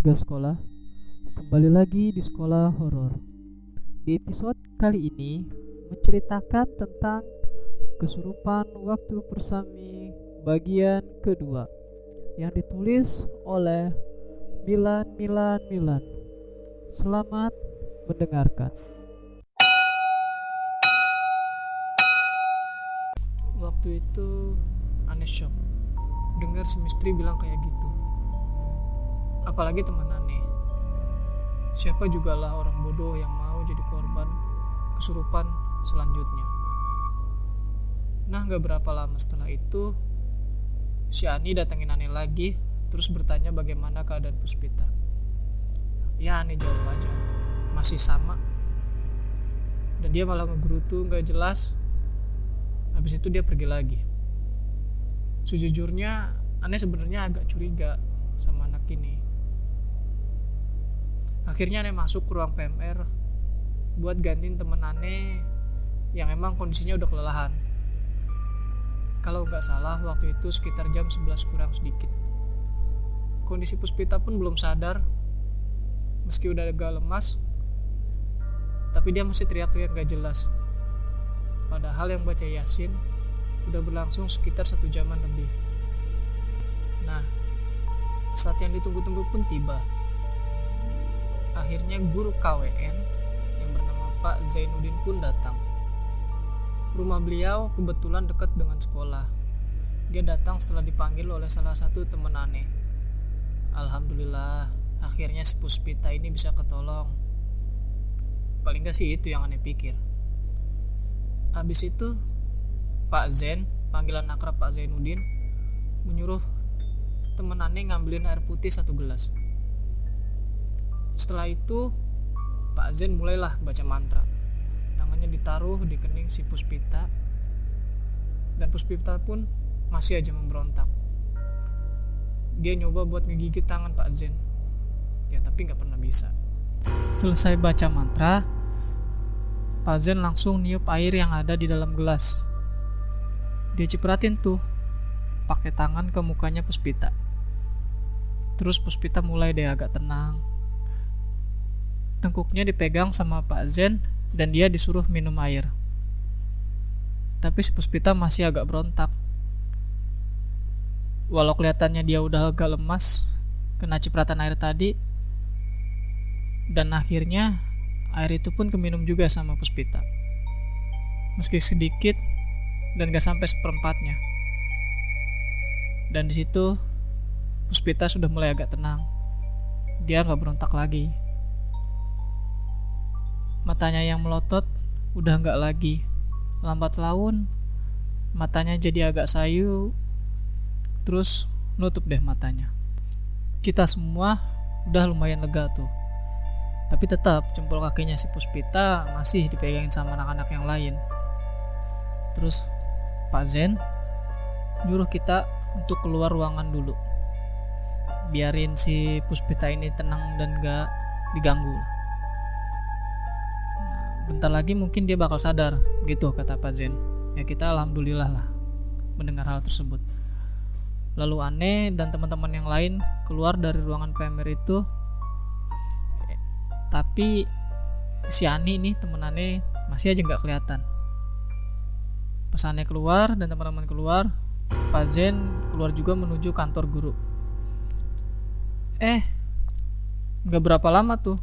warga sekolah, kembali lagi di Sekolah Horor. Di episode kali ini menceritakan tentang kesurupan waktu persami bagian kedua yang ditulis oleh Milan. Selamat mendengarkan. Waktu itu aneh shock dengar si misteri bilang kayak gitu. Apalagi teman aneh. Siapa jugalah orang bodoh yang mau jadi korban kesurupan selanjutnya. Nah, gak berapa lama setelah itu si Ani datengin Ani lagi, terus bertanya bagaimana keadaan Puspita. Ya, Ani jawab aja, masih sama. Dan dia malah ngegerutu gak jelas. Habis itu dia pergi lagi. Sejujurnya Ani sebenarnya agak curiga sama anak ini. Akhirnya Ani masuk ke ruang PMR buat gantiin temen Ani yang emang kondisinya udah kelelahan. Kalau nggak salah waktu itu sekitar jam 11 kurang sedikit. Kondisi Puspita pun belum sadar, meski udah agak lemas, tapi dia masih teriak-teriak gak jelas. Padahal yang baca Yasin udah berlangsung sekitar 1 jaman lebih. Nah, saat yang ditunggu-tunggu pun tiba. Akhirnya guru KWN yang bernama Pak Zainuddin pun datang. Rumah beliau kebetulan dekat dengan sekolah. Dia datang setelah dipanggil oleh salah satu teman aneh. Alhamdulillah, akhirnya si Puspita ini bisa ketolong. Paling gak sih itu yang aneh pikir. Habis itu Pak Zen, panggilan akrab Pak Zainuddin, menyuruh teman aneh ngambilin air putih 1 gelas. Setelah itu Pak Zen mulailah baca mantra. Tangannya ditaruh di kening si Puspita, dan Puspita pun masih aja memberontak. Dia nyoba buat ngegigit tangan Pak Zen, ya tapi gak pernah bisa. Selesai baca mantra, Pak Zen langsung niup air yang ada di dalam gelas. Dia cipratin tuh pakai tangan ke mukanya Puspita. Terus Puspita mulai deh agak tenang. Tengkuknya dipegang sama Pak Zen dan dia disuruh minum air. Tapi si Puspita masih agak berontak. Walau kelihatannya dia udah agak lemas kena cipratan air tadi, dan akhirnya air itu pun keminum juga sama Puspita. Meski sedikit dan gak sampai seperempatnya. Dan di situ Puspita sudah mulai agak tenang. Dia gak berontak lagi. Matanya yang melotot udah gak lagi. Lambat laun matanya jadi agak sayu, terus nutup deh matanya. Kita semua udah lumayan lega tuh. Tapi tetap jempol kakinya si Puspita masih dipegangin sama anak-anak yang lain. Terus Pak Zen nyuruh kita untuk keluar ruangan dulu, biarin si Puspita ini tenang dan gak diganggu. Bentar lagi mungkin dia bakal sadar, gitu kata Pak Zen. Ya kita alhamdulillah lah mendengar hal tersebut. Lalu Aneh dan teman-teman yang lain keluar dari ruangan PMR itu. Tapi si Ani nih temen Aneh masih aja gak kelihatan. Pas Aneh keluar dan teman-teman keluar, Pak Zen keluar juga menuju kantor guru. Gak berapa lama tuh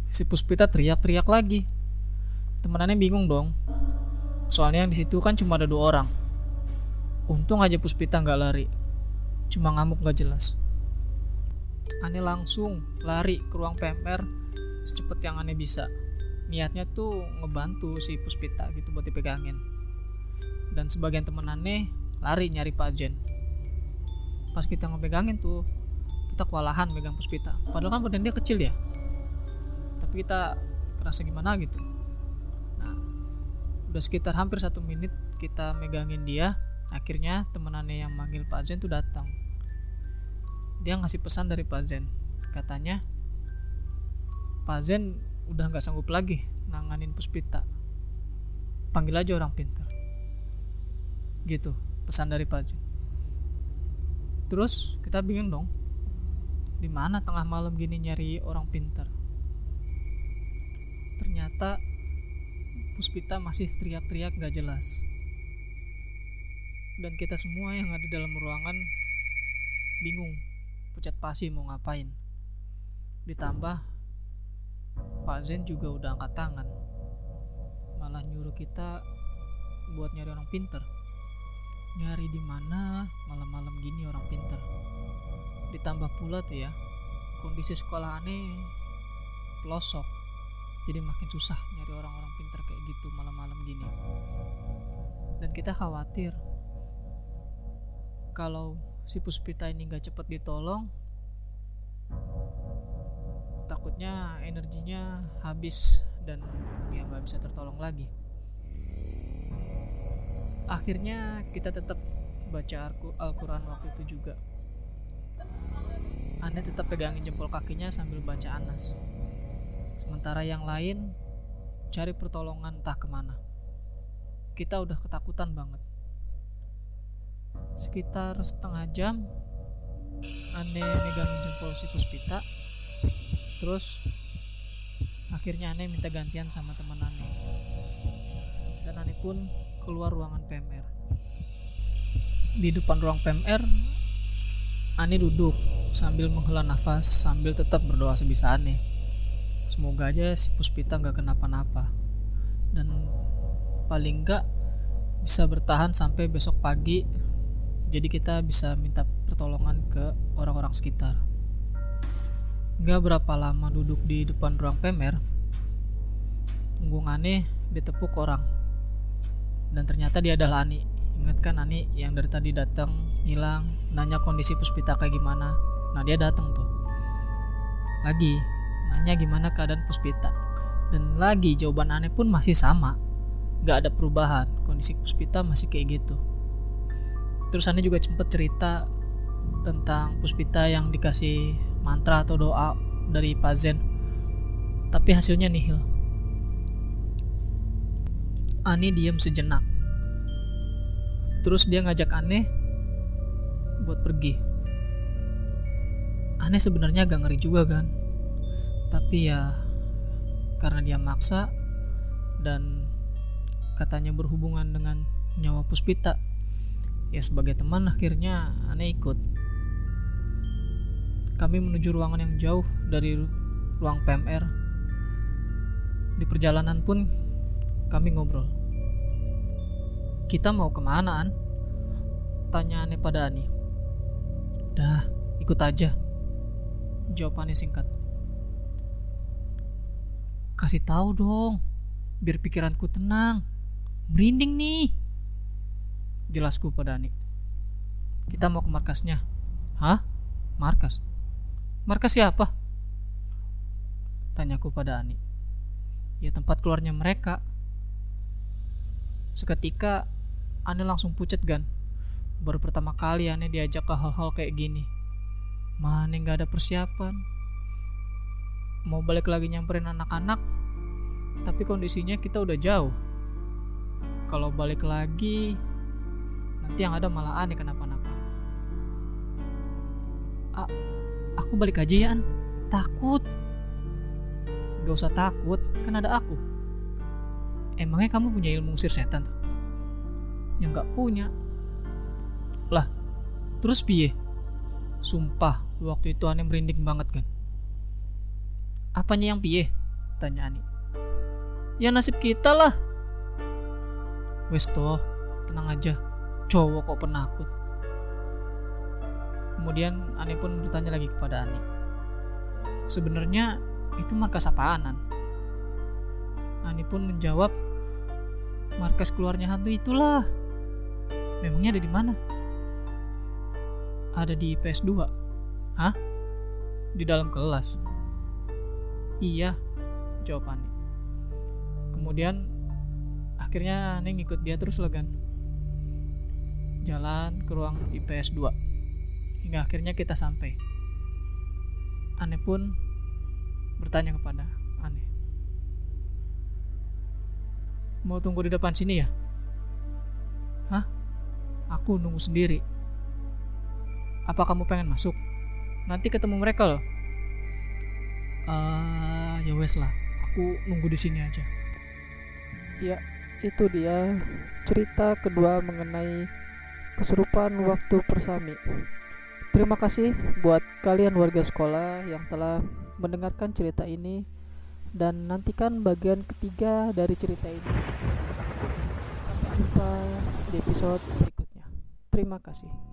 si Puspita teriak-teriak lagi. Temen Aneh bingung dong. Soalnya yang di situ kan cuma ada 2 orang. Untung aja Puspita gak lari, cuma ngamuk gak jelas. Aneh langsung lari ke ruang PMR secepat yang Aneh bisa. Niatnya tuh ngebantu si Puspita gitu buat dipegangin. Dan sebagian temen Aneh lari nyari Pak Zen. Pas kita ngepegangin tuh, kita kewalahan megang Puspita. Padahal kan badan dia kecil ya, tapi kita kerasa gimana gitu. Nah, udah sekitar hampir 1 menit kita megangin dia. Akhirnya temen Aneh yang manggil Pak Zen tuh datang. Dia ngasih pesan dari Pak Zen. Katanya Pak Zen udah gak sanggup lagi nanganin Puspita. Panggil aja orang pintar. Gitu pesan dari Pak Zen. Terus kita bingung dong. Di mana tengah malam gini nyari orang pintar? Ternyata Puspita masih teriak-teriak gak jelas. Dan kita semua yang ada dalam ruangan bingung, pucat pasi mau ngapain. Ditambah Pak Zen juga udah angkat tangan, malah nyuruh kita buat nyari orang pintar. Nyari di mana malam-malam gini orang pintar? Ditambah pula tuh ya, kondisi sekolah aneh pelosok, jadi makin susah nyari orang-orang pintar kayak gitu malam-malam gini. Dan kita khawatir kalau si Puspita ini gak cepet ditolong, takutnya energinya habis dan ya gak bisa tertolong lagi. Akhirnya kita tetap baca Al-Quran waktu itu juga. Ane tetap pegangin jempol kakinya sambil baca Anas. Sementara yang lain cari pertolongan entah kemana. Kita udah ketakutan banget. Sekitar setengah jam Ane megangin jempol si Puspita. Terus akhirnya Ane minta gantian sama teman Ane. Dan Ane pun keluar ruangan PMR. Di depan ruang PMR Ane duduk sambil menghela nafas, sambil tetap berdoa sebisa Ane. Semoga aja si Puspita gak kenapa-napa, dan paling gak bisa bertahan sampai besok pagi, jadi kita bisa minta pertolongan ke orang-orang sekitar. Gak berapa lama duduk di depan ruang PMR, punggung Ane ditepuk orang, dan ternyata dia adalah Ani. Ingat kan Ani yang dari tadi datang, hilang, nanya kondisi Puspita kayak gimana. Nah dia datang tuh lagi nanya gimana keadaan Puspita, dan lagi jawaban Ane pun masih sama, gak ada perubahan, kondisi Puspita masih kayak gitu. Terus Ane juga sempat cerita tentang Puspita yang dikasih mantra atau doa dari Pak Zen, tapi hasilnya nihil. Ane diam sejenak, terus dia ngajak Ane buat pergi. Ane sebenarnya agak ngeri juga kan, tapi ya karena dia maksa dan katanya berhubungan dengan nyawa Puspita, ya sebagai teman akhirnya Ane ikut. Kami menuju ruangan yang jauh dari ruang PMR. Di perjalanan pun kami ngobrol. Kita mau kemana, An? Tanya Ane pada Ani. Dah, ikut aja. Jawabannya singkat. Kasih tahu dong, biar pikiranku tenang. Merinding nih. Jelasku pada Ani. Kita mau ke markasnya. Hah? Markas? Markas siapa? Tanyaku pada Ani. Ya tempat keluarnya mereka. Seketika Ani langsung pucat kan. Baru pertama kali Ani diajak ke hal-hal kayak gini. Mana gak ada persiapan. Mau balik lagi nyamperin anak-anak, tapi kondisinya kita udah jauh. Kalau balik lagi, nanti yang ada malah Ani kenapa-napa. Aku balik aja ya, An. Takut. Gak usah takut, kan ada aku. Emangnya kamu punya ilmu ngusir setan tuh? Yang gak punya. Lah, terus piye? Sumpah, waktu itu Ani merinding banget kan. Apanya yang piye? Tanya Ani. Ya nasib kita lah. Wes toh, tenang aja. Cowok kok penakut. Kemudian Ani pun bertanya lagi kepada Ani. Sebenarnya itu markas apaan, An? Ani pun menjawab, markas keluarnya hantu itulah. Memangnya ada di mana? Ada di PS2. Hah? Di dalam kelas? Iya, jawab Ani. Kemudian akhirnya Ani ngikut dia terus lah kan. Jalan ke ruang IPS 2 hingga akhirnya kita sampai. Ani pun bertanya kepada Ani, mau tunggu di depan sini ya? Hah? Aku nunggu sendiri. Apa kamu pengen masuk? nanti ketemu mereka loh. Ya wes lah, aku nunggu di sini aja. Ya, itu dia cerita kedua mengenai kesurupan waktu persami. Terima kasih buat kalian warga sekolah yang telah mendengarkan cerita ini, dan nantikan bagian ketiga dari cerita ini. Sampai jumpa di episode berikutnya. Terima kasih.